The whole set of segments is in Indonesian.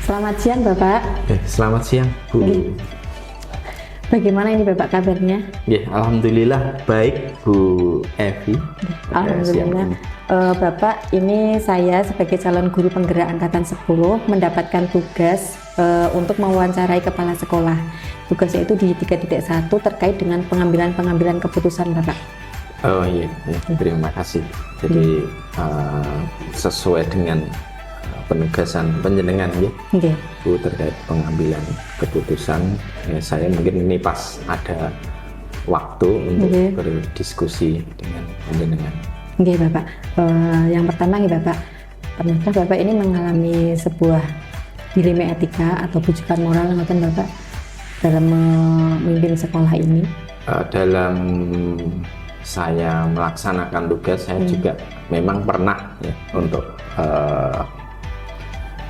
Selamat siang Bapak. Selamat siang Bu. Bagaimana ini Bapak kabarnya? Alhamdulillah baik Bu Evi. Alhamdulillah. Bapak, ini saya sebagai calon guru penggerak angkatan 10 mendapatkan tugas untuk mewawancarai kepala sekolah. Tugasnya itu di 3.1 terkait dengan pengambilan keputusan Bapak. Oh iya, terima kasih. Jadi sesuai dengan penugasan penjenengan ya, Bu, terkait pengambilan keputusan, saya mungkin ini pas ada waktu untuk berdiskusi dengan penjenengan. Oke Bapak, yang pertama nih Bapak, pernahkah Bapak ini mengalami sebuah dilema etika atau bujukan moral ngoten Bapak dalam memimpin sekolah ini? Dalam saya melaksanakan tugas, saya juga memang pernah ya untuk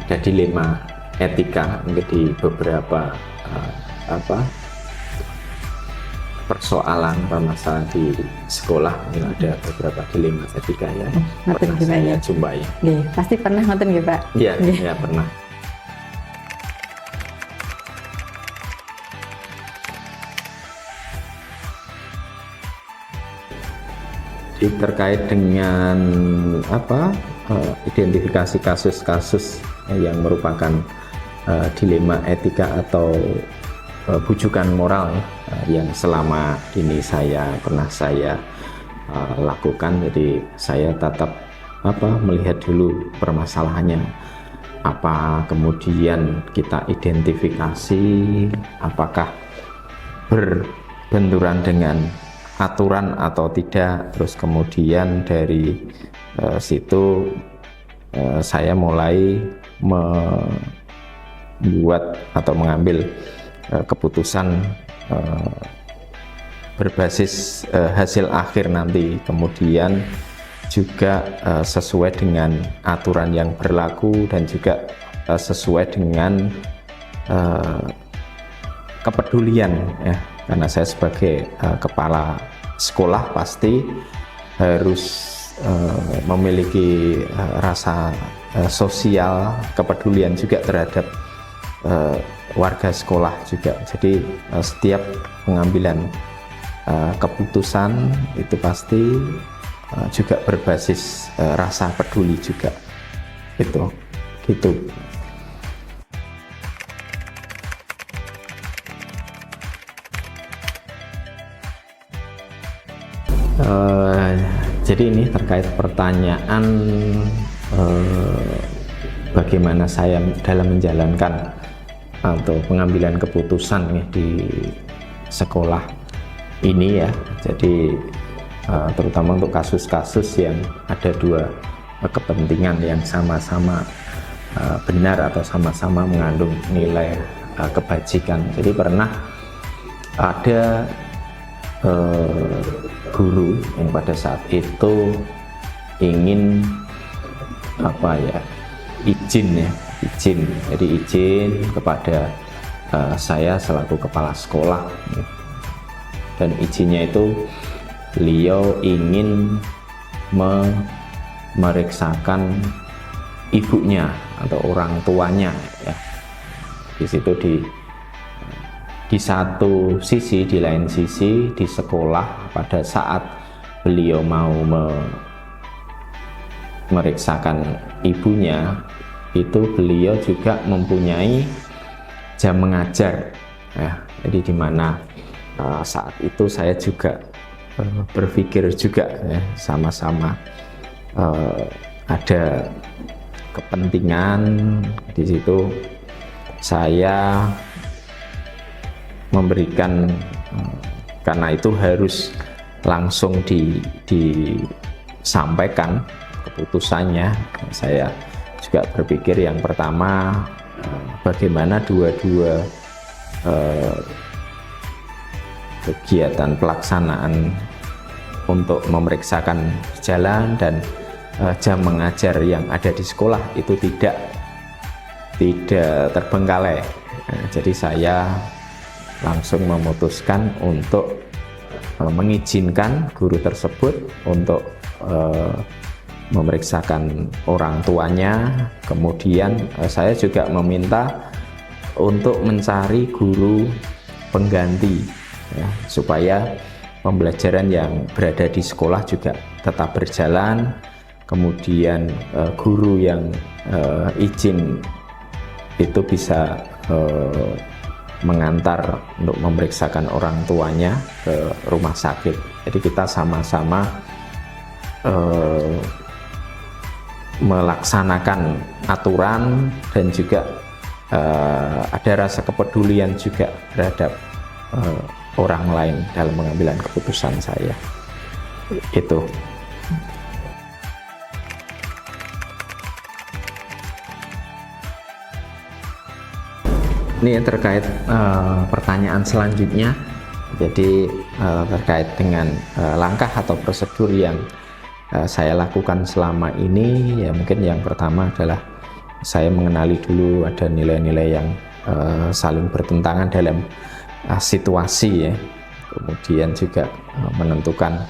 ada dilema etika di beberapa permasalahan di sekolah. Ini ada beberapa dilema etika yang pernah saya jumpai. Pasti pernah ngoten nggih Pak? Iya, pernah. Terkait dengan identifikasi kasus-kasus yang merupakan dilema etika atau bujukan moral yang selama ini pernah saya lakukan. Jadi saya tetap melihat dulu permasalahannya apa, kemudian kita identifikasi apakah berbenturan dengan aturan atau tidak, terus kemudian dari situ saya mulai membuat atau mengambil keputusan berbasis hasil akhir nanti, kemudian juga sesuai dengan aturan yang berlaku dan juga sesuai dengan kepedulian ya. Karena saya sebagai kepala sekolah pasti harus memiliki rasa sosial, kepedulian juga terhadap warga sekolah juga. Jadi setiap pengambilan keputusan itu pasti juga berbasis rasa peduli juga. Gitu. Jadi ini terkait pertanyaan bagaimana saya dalam menjalankan atau pengambilan keputusan ya, di sekolah ini ya. Jadi terutama untuk kasus-kasus yang ada dua kepentingan yang sama-sama benar atau sama-sama mengandung nilai kebajikan. Jadi pernah ada guru yang pada saat itu ingin izin. Jadi izin kepada saya selaku kepala sekolah, dan izinnya itu beliau ingin memeriksakan ibunya atau orang tuanya ya. Di situ di satu sisi, di lain sisi di sekolah pada saat beliau mau memeriksakan ibunya, itu beliau juga mempunyai jam mengajar ya. Jadi dimana saat itu saya juga berpikir juga ya, sama-sama ada kepentingan di situ. Saya memberikan, karena itu harus langsung disampaikan keputusannya. Saya juga berpikir yang pertama, bagaimana dua-dua kegiatan pelaksanaan untuk memeriksakan jalan dan jam mengajar yang ada di sekolah itu tidak terbengkalai. Jadi saya langsung memutuskan untuk mengizinkan guru tersebut untuk memeriksakan orang tuanya. Kemudian saya juga meminta untuk mencari guru pengganti ya, supaya pembelajaran yang berada di sekolah juga tetap berjalan. Kemudian guru yang izin itu bisa mengantar untuk memeriksakan orang tuanya ke rumah sakit. Jadi kita sama-sama melaksanakan aturan dan juga ada rasa kepedulian juga terhadap orang lain dalam pengambilan keputusan saya. Itu. Ini terkait pertanyaan selanjutnya, jadi terkait dengan langkah atau prosedur yang saya lakukan selama ini, ya mungkin yang pertama adalah saya mengenali dulu ada nilai-nilai yang saling bertentangan dalam situasi ya, kemudian juga menentukan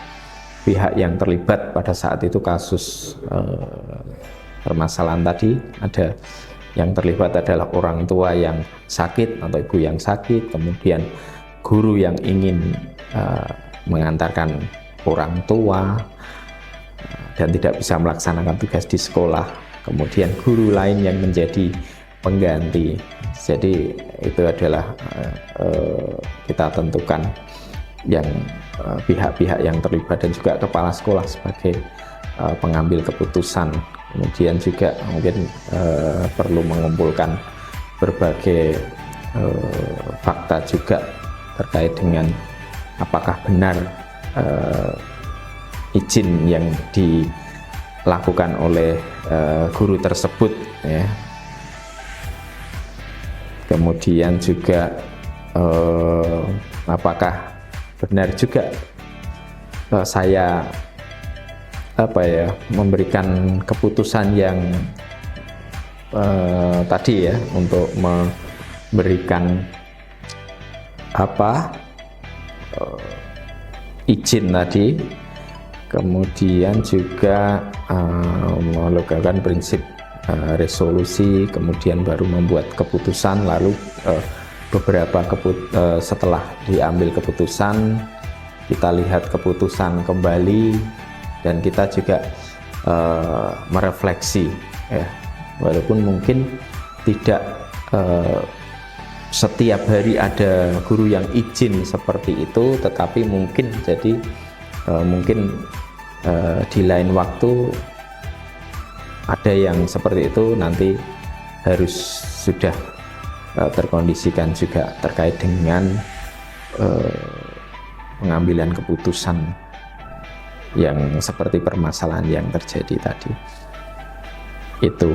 pihak yang terlibat pada saat itu kasus permasalahan tadi. Ada yang terlibat adalah orang tua yang sakit atau ibu yang sakit, kemudian guru yang ingin mengantarkan orang tua dan tidak bisa melaksanakan tugas di sekolah, kemudian guru lain yang menjadi pengganti. Jadi itu adalah kita tentukan yang pihak-pihak yang terlibat dan juga kepala sekolah sebagai pengambil keputusan. Kemudian juga mungkin perlu mengumpulkan berbagai fakta juga terkait dengan apakah benar izin yang dilakukan oleh guru tersebut ya. Kemudian juga apakah benar juga saya memberikan keputusan yang tadi ya, untuk memberikan izin tadi, kemudian juga melakukan prinsip resolusi, kemudian baru membuat keputusan, lalu setelah diambil keputusan kita lihat keputusan kembali dan kita juga merefleksi ya, walaupun mungkin tidak setiap hari ada guru yang izin seperti itu, tetapi mungkin jadi di lain waktu ada yang seperti itu, nanti harus sudah terkondisikan juga terkait dengan pengambilan keputusan yang seperti permasalahan yang terjadi tadi. Itu.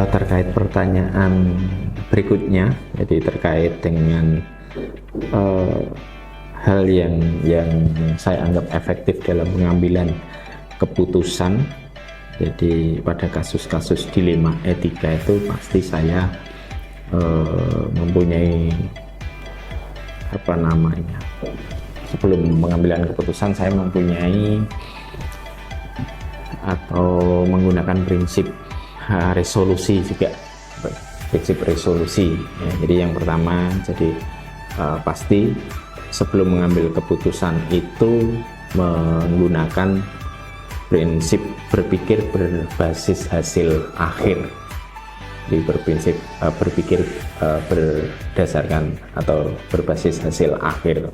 Terkait pertanyaan berikutnya, jadi terkait dengan hal yang saya anggap efektif dalam pengambilan keputusan. Jadi pada kasus-kasus dilema etika itu pasti saya mempunyai sebelum pengambilan keputusan saya mempunyai atau menggunakan prinsip resolusi juga, prinsip resolusi ya. Jadi yang pertama, jadi pasti sebelum mengambil keputusan itu menggunakan prinsip berpikir berbasis hasil akhir. Jadi berprinsip berpikir berdasarkan atau berbasis hasil akhir.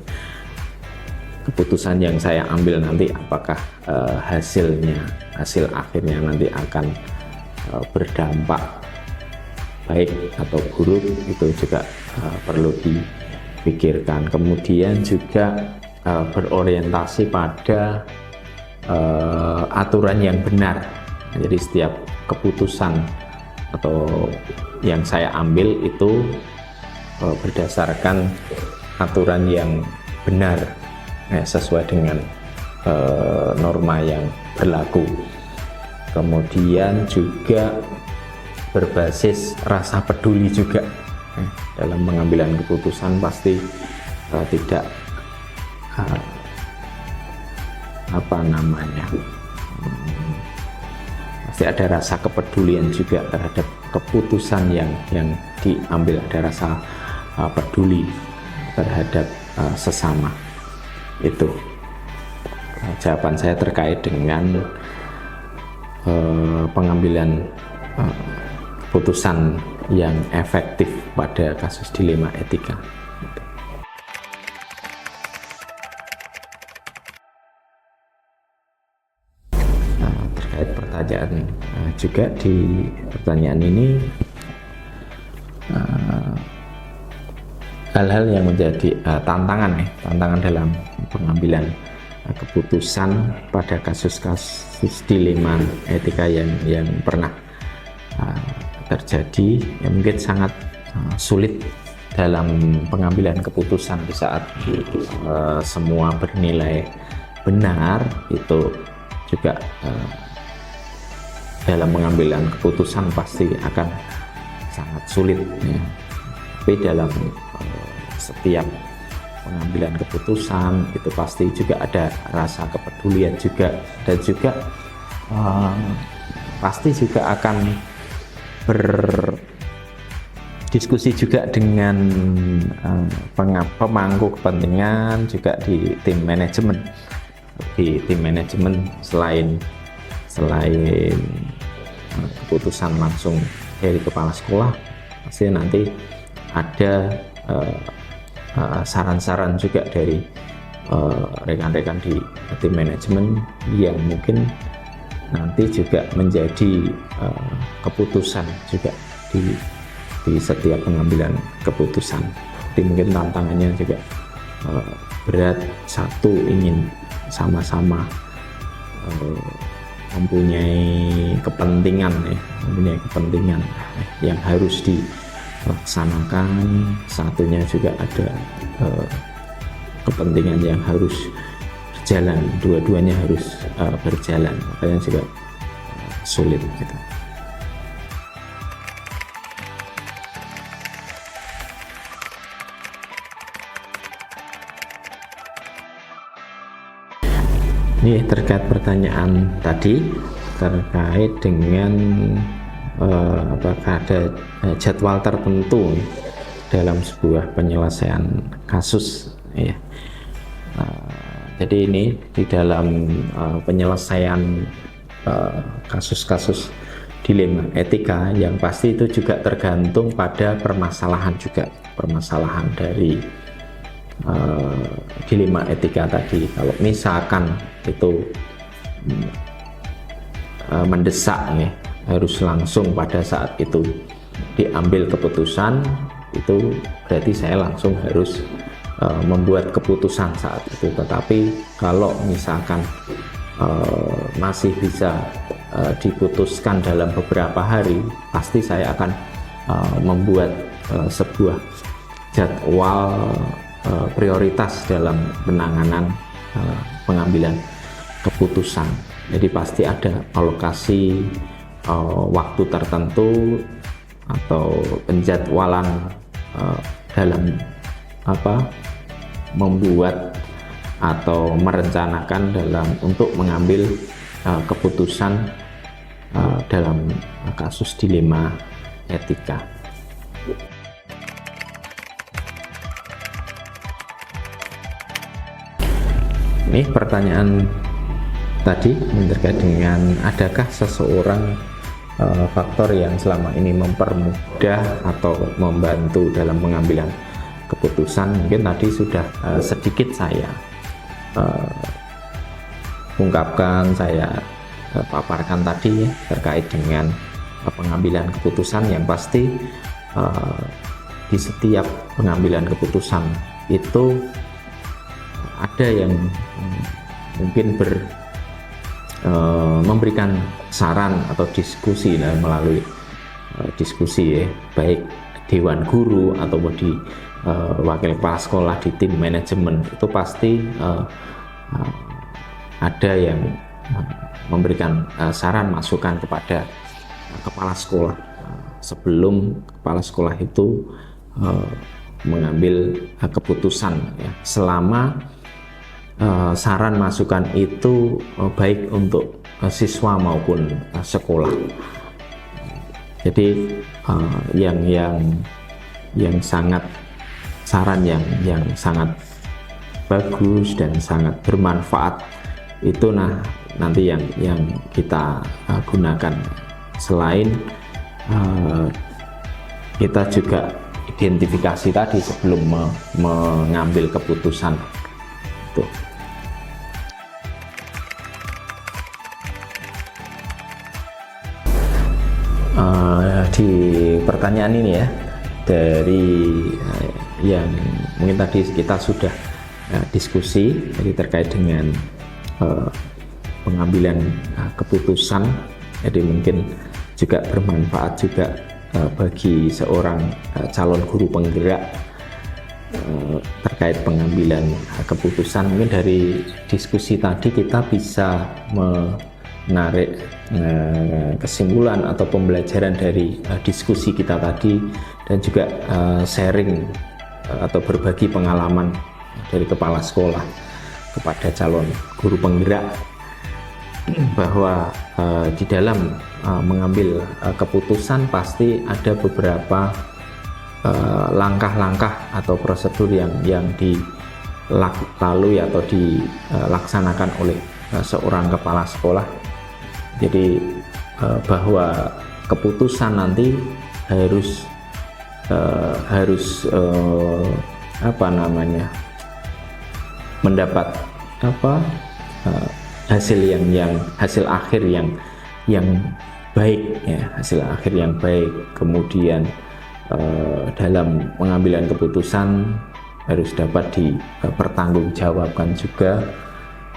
Keputusan yang saya ambil nanti apakah hasil akhirnya nanti akan berdampak baik atau buruk, itu juga perlu dipikirkan. Kemudian juga berorientasi pada aturan yang benar. Jadi setiap keputusan atau yang saya ambil itu berdasarkan aturan yang benar, sesuai dengan norma yang berlaku. Kemudian juga berbasis rasa peduli juga dalam pengambilan keputusan pasti tidak pasti ada rasa kepedulian juga terhadap keputusan yang diambil, ada rasa peduli terhadap sesama. Itu jawaban saya terkait dengan pengambilan keputusan yang efektif pada kasus dilema etika. Terkait pertanyaan juga di pertanyaan ini, hal-hal yang menjadi tantangan dalam pengambilan keputusan pada kasus-kasus dilema etika yang pernah terjadi, yang mungkin sangat sulit dalam pengambilan keputusan di saat semua bernilai benar. Itu juga dalam pengambilan keputusan pasti akan sangat sulit ya. Tapi dalam setiap pengambilan keputusan itu pasti juga ada rasa kepedulian juga, dan juga pasti juga akan berdiskusi juga dengan pemangku kepentingan juga di tim manajemen. Di tim manajemen selain keputusan langsung dari kepala sekolah, pasti nanti ada saran-saran juga dari rekan-rekan di tim manajemen yang mungkin nanti juga menjadi keputusan juga di setiap pengambilan keputusan. Jadi mungkin tantangannya juga berat. Satu, ingin sama-sama mempunyai kepentingan yang harus dilaksanakan. Satunya juga ada kepentingan yang harus berjalan, dua-duanya harus berjalan, makanya juga sulit gitu. Ini terkait pertanyaan tadi terkait dengan apakah ada jadwal tertentu dalam sebuah penyelesaian kasus ya. Jadi ini di dalam penyelesaian kasus-kasus dilema etika yang pasti itu juga tergantung pada permasalahan dari dilema etika tadi. Kalau misalkan itu mendesak ya, harus langsung pada saat itu diambil keputusan, itu berarti saya langsung harus membuat keputusan saat itu. Tetapi kalau misalkan masih bisa diputuskan dalam beberapa hari, pasti saya akan membuat sebuah jadwal prioritas dalam penanganan pengambilan keputusan. Jadi pasti ada alokasi waktu tertentu atau penjadwalan dalam membuat atau merencanakan untuk mengambil keputusan dalam kasus dilema etika. Ini pertanyaan tadi terkait dengan adakah seseorang faktor yang selama ini mempermudah atau membantu dalam pengambilan keputusan. Mungkin tadi sudah sedikit saya ungkapkan, saya paparkan tadi ya, terkait dengan pengambilan keputusan yang pasti di setiap pengambilan keputusan itu ada yang mungkin memberikan saran atau diskusi melalui diskusi ya, baik dewan guru ataupun di wakil kepala sekolah, di tim manajemen, itu pasti ada yang memberikan saran masukan kepada kepala sekolah sebelum kepala sekolah itu mengambil keputusan ya, selama saran masukan itu baik untuk siswa maupun sekolah. Jadi yang sangat saran yang sangat bagus dan sangat bermanfaat itu nanti yang kita gunakan. Selain kita juga identifikasi tadi sebelum mengambil keputusan itu. Di pertanyaan ini ya, dari yang mungkin tadi kita sudah diskusi, jadi terkait dengan pengambilan keputusan, jadi mungkin juga bermanfaat juga bagi seorang calon guru penggerak terkait pengambilan keputusan. Mungkin dari diskusi tadi kita bisa menarik kesimpulan atau pembelajaran dari diskusi kita tadi, dan juga sharing atau berbagi pengalaman dari kepala sekolah kepada calon guru penggerak, bahwa di dalam mengambil keputusan pasti ada beberapa langkah-langkah atau prosedur yang dilalui atau dilaksanakan oleh seorang kepala sekolah. Jadi bahwa keputusan nanti harus mendapat hasil akhir yang baik ya, hasil akhir yang baik. Kemudian dalam pengambilan keputusan harus dapat dipertanggungjawabkan juga.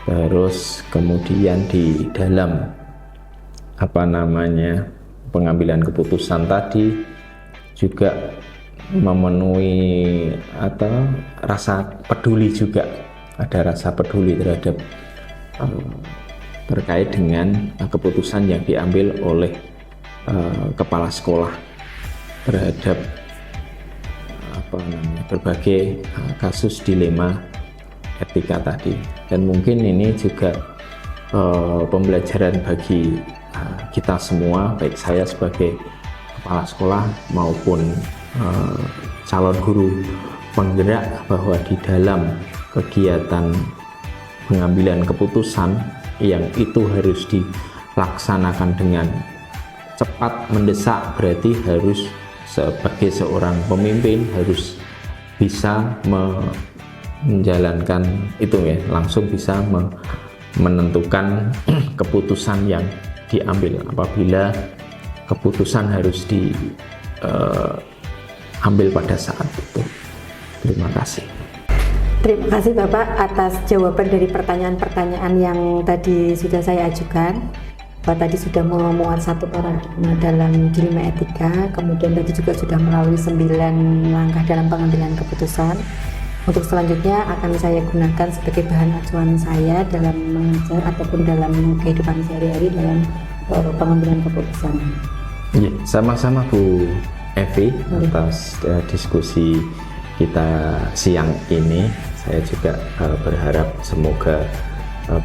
Terus kemudian di dalam pengambilan keputusan tadi juga memenuhi atau rasa peduli juga, ada rasa peduli terhadap terkait dengan keputusan yang diambil oleh kepala sekolah terhadap berbagai kasus dilema etika tadi. Dan mungkin ini juga pembelajaran bagi kita semua, baik saya sebagai kepala sekolah maupun calon guru penggerak, bahwa di dalam kegiatan pengambilan keputusan yang itu harus dilaksanakan dengan cepat, mendesak, berarti harus sebagai seorang pemimpin harus bisa menjalankan itu ya, langsung bisa menentukan keputusan yang diambil apabila keputusan harus diambil pada saat itu. Terima kasih. Terima kasih Bapak atas jawaban dari pertanyaan-pertanyaan yang tadi sudah saya ajukan. Bapak tadi sudah memuat satu paradigma dalam dilema etika, kemudian tadi juga sudah melalui 9 langkah dalam pengambilan keputusan. Untuk selanjutnya akan saya gunakan sebagai bahan acuan saya dalam mengajar ataupun dalam kehidupan sehari-hari dalam pengambilan keputusan. Ya, sama-sama Bu Evi atas diskusi kita siang ini. Saya juga berharap semoga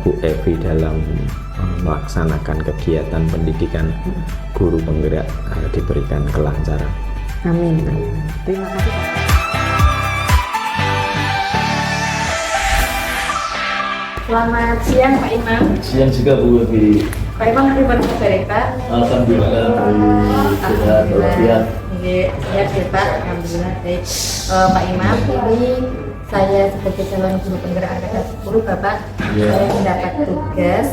Bu Evi dalam melaksanakan kegiatan pendidikan guru penggerak diberikan kelancaran. Amin. Terima kasih. Selamat siang Pak Imam. Siang juga Bu Evi. Pak Imam, terima kasih Pak. Alhamdulillah, sehat walafiat. Siap ya Pak, alhamdulillah. Baik, Pak Imam, ini saya sebagai calon guru penggerak angkatan 10 Bapak, saya mendapat tugas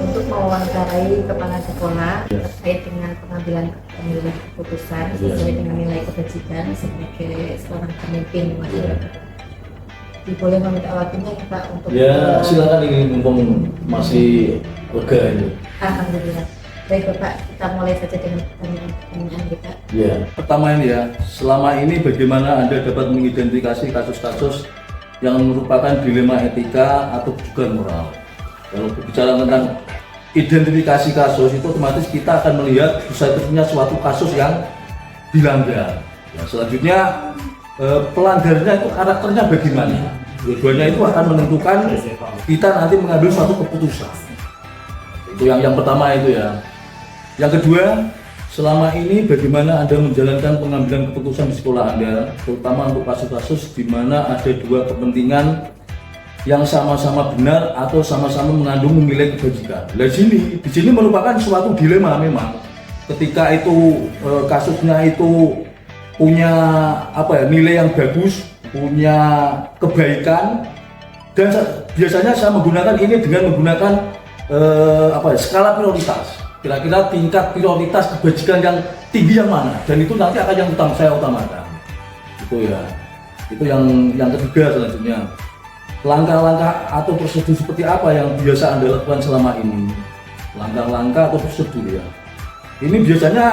untuk mewawancarai kepala sekolah terkait dengan pengambilan keputusan sesuai dengan nilai kebajikan sebagai seorang pemimpin masyarakat. Boleh meminta waktunya ya Pak untuk silakan, ini mumpung masih lega ini. Alhamdulillah. Baik Bapak, kita mulai saja dengan pertanyaan kita. Ya, pertama ini ya, selama ini bagaimana Anda dapat mengidentifikasi kasus-kasus yang merupakan dilema etika atau juga moral? Kalau berbicara tentang identifikasi kasus, itu otomatis kita akan melihat bisa terjadinya suatu kasus yang dilanggar. Selanjutnya pelanggarnya itu karakternya bagaimana. Dua-duanya itu akan menentukan kita nanti mengambil suatu keputusan. Itu yang pertama itu ya. Yang kedua, selama ini bagaimana Anda menjalankan pengambilan keputusan di sekolah Anda, terutama untuk kasus-kasus di mana ada dua kepentingan yang sama-sama benar atau sama-sama mengandung nilai kebajikan. Nah, di sini merupakan suatu dilema memang. Ketika itu kasusnya itu punya nilai yang bagus, punya kebaikan, dan biasanya saya menggunakan ini dengan menggunakan skala prioritas. Kira-kira tingkat prioritas kebajikan yang tinggi yang mana, dan itu nanti akan yang saya utamakan. Itu ya. Itu yang ketiga selanjutnya. Langkah-langkah atau prosedur seperti apa yang biasa Anda lakukan selama ini? Langkah-langkah atau prosedur ya. Ini biasanya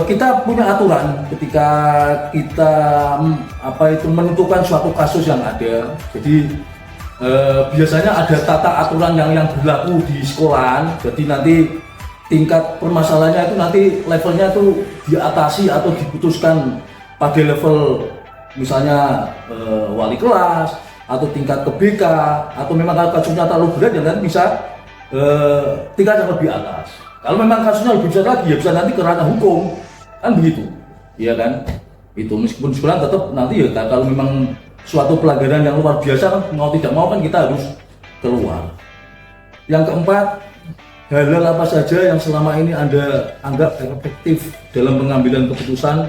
kita punya aturan ketika kita menentukan suatu kasus yang ada. Jadi biasanya ada tata aturan yang berlaku di sekolahan. Jadi nanti tingkat permasalahannya itu nanti levelnya itu diatasi atau diputuskan pada level misalnya wali kelas atau tingkat ke BK, atau memang kasusnya terlalu berat ya nanti bisa tingkat yang lebih atas. Kalau memang kasusnya lebih besar lagi ya bisa nanti ke ranah hukum, kan begitu, iya kan? Itu meskipun sekolah tetap nanti ya kalau memang suatu pelanggaran yang luar biasa kan mau tidak mau kan kita harus keluar. Yang keempat, hal-hal apa saja yang selama ini Anda anggap efektif dalam pengambilan keputusan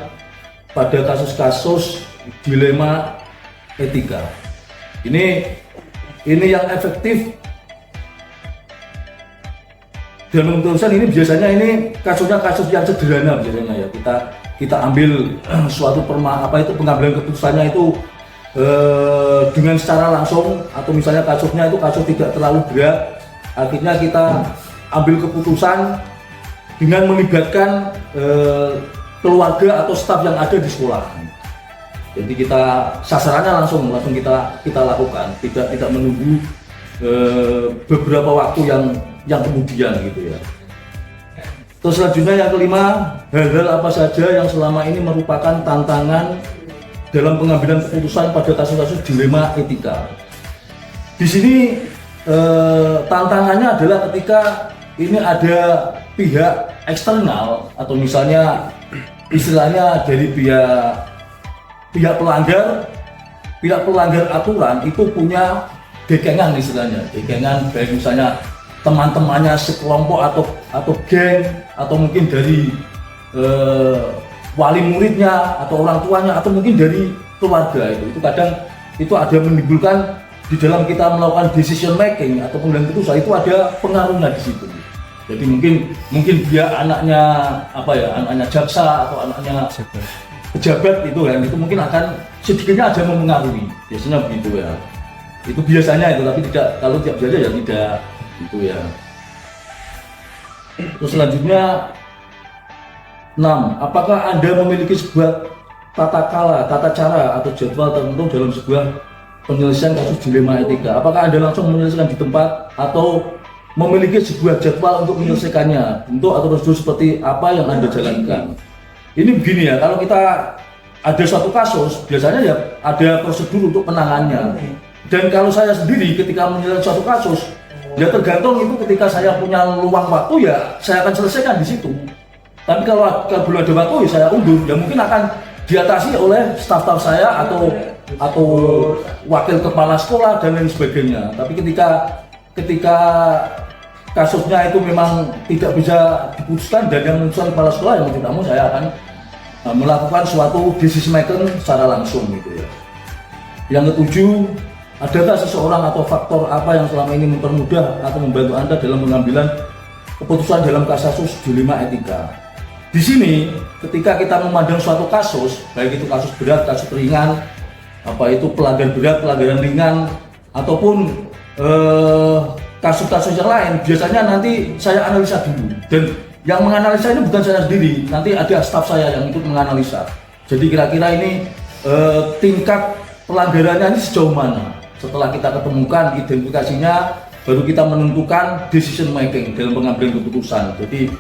pada kasus-kasus dilema etika. Ini yang efektif dalam keputusan ini biasanya ini kasusnya kasus yang sederhana biasanya ya. Kita ambil suatu pengambilan keputusannya itu dengan secara langsung, atau misalnya kasusnya itu kasus tidak terlalu berat, akhirnya kita ambil keputusan dengan melibatkan keluarga atau staf yang ada di sekolah. Jadi kita sasarannya langsung kita lakukan, tidak menunggu beberapa waktu yang kemudian gitu ya. Terus selanjutnya yang kelima, hal-hal apa saja yang selama ini merupakan tantangan dalam pengambilan keputusan pada kasus-kasus dilema etika. Di sini tantangannya adalah ketika ini ada pihak eksternal, atau misalnya istilahnya dari pihak pelanggar aturan itu punya dekengan, istilahnya dekengan, baik misalnya teman-temannya sekelompok atau geng, atau mungkin dari wali muridnya atau orang tuanya, atau mungkin dari keluarga. Itu kadang itu ada menimbulkan di dalam kita melakukan decision making atau pengambilan keputusan, itu ada pengaruhnya di situ. Jadi mungkin dia anaknya jaksa atau anaknya pejabat itu kan, itu mungkin akan sedikitnya ada mempengaruhi, biasanya begitu ya. Itu biasanya itu, tapi tidak, kalau tiap saja ya tidak gitu ya. Terus selanjutnya 6. Apakah Anda memiliki sebuah tata cara atau jadwal tertentu dalam sebuah penyelesaian kasus dilema etika? Apakah Anda langsung menyelesaikan di tempat atau memiliki sebuah jadwal untuk menyelesaikannya, bentuk atau prosedur seperti apa yang Anda jalankan? Ini begini ya, kalau kita ada suatu kasus, biasanya ya ada prosedur untuk penanganannya. Dan kalau saya sendiri ketika menyelesaikan suatu kasus, ya tergantung itu ketika saya punya luang waktu ya saya akan selesaikan di situ. Tapi kalau belum ada waktu ya saya undur, ya mungkin akan diatasi oleh staf-staf saya atau wakil kepala sekolah dan lain sebagainya. Tapi ketika kasusnya itu memang tidak bisa diputuskan dan yang memutuskan kepala sekolah, yang mau tidak mau saya akan melakukan suatu decision making secara langsung gitu ya. Yang ketujuh, adakah seseorang atau faktor apa yang selama ini mempermudah atau membantu Anda dalam pengambilan keputusan dalam kasus dilema etika? Di sini ketika kita memandang suatu kasus, baik itu kasus berat, kasus ringan, itu pelanggaran berat, pelanggaran ringan, ataupun kasus-kasus yang lain, biasanya nanti saya analisa dulu, dan yang menganalisa ini bukan saya sendiri, nanti ada staf saya yang ikut menganalisa. Jadi kira-kira ini tingkat pelanggarannya ini sejauh mana. Setelah kita ketemukan identifikasinya, baru kita menentukan decision making dalam pengambilan keputusan. Jadi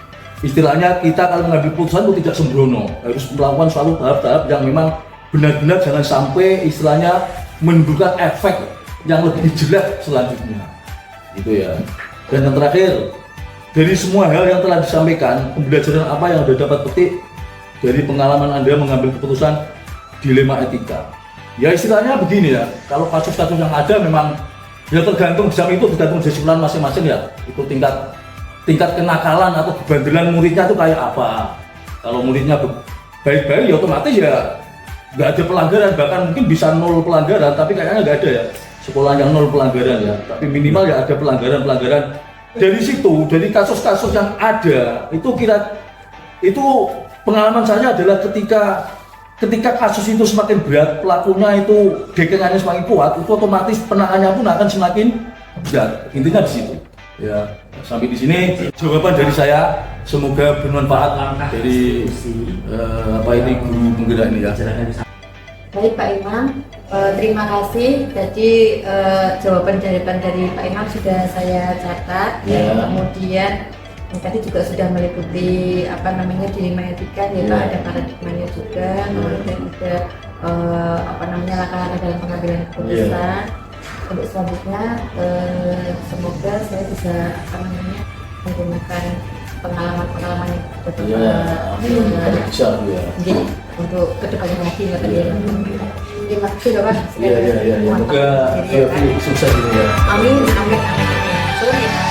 istilahnya kita kalau mengambil keputusan itu tidak sembrono, harus melakukan suatu tahap-tahap yang memang benar-benar jangan sampai istilahnya menimbulkan efek yang lebih jelek selanjutnya gitu ya. Dan yang terakhir, dari semua hal yang telah disampaikan, pembelajaran apa yang Anda dapat petik dari pengalaman Anda mengambil keputusan dilema etika? Ya istilahnya begini ya, kalau kasus-kasus yang ada memang ya tergantung jam itu tergantung disiplinan masing-masing ya. Itu tingkat kenakalan atau kebandelan muridnya itu kayak apa. Kalau muridnya baik-baik ya otomatis ya nggak ada pelanggaran, bahkan mungkin bisa 0 pelanggaran, tapi kayaknya nggak ada ya sekolah yang 0 pelanggaran ya. Tapi minimal ya ada pelanggaran-pelanggaran. Dari situ, dari kasus-kasus yang ada itu pengalaman saya adalah ketika kasus itu semakin berat, pelakunya itu dekengannya semakin kuat, itu otomatis penanganannya pun akan semakin berat. Intinya di situ. Ya, sampai di sini jawaban dari saya. Semoga bermanfaat dari guru penggerak ini ya. Baik Pak Imam, terima kasih. Jadi jawaban-jawaban dari Pak Imam sudah saya catat. Ya. Kemudian tadi juga sudah meliputi dilema etika, yaitu Ya. ada paradigmanya juga, kemudian ada langkah-langkah dalam pengambilan keputusan. Untuk selanjutnya semoga saya bisa menggunakan pengalaman-pengalaman yang Bisa ya. jadi untuk kedepannya lagi ya tadi ya. Terima kasih Bapak. Iya. Semoga sukses ya. Amin. Sore ya.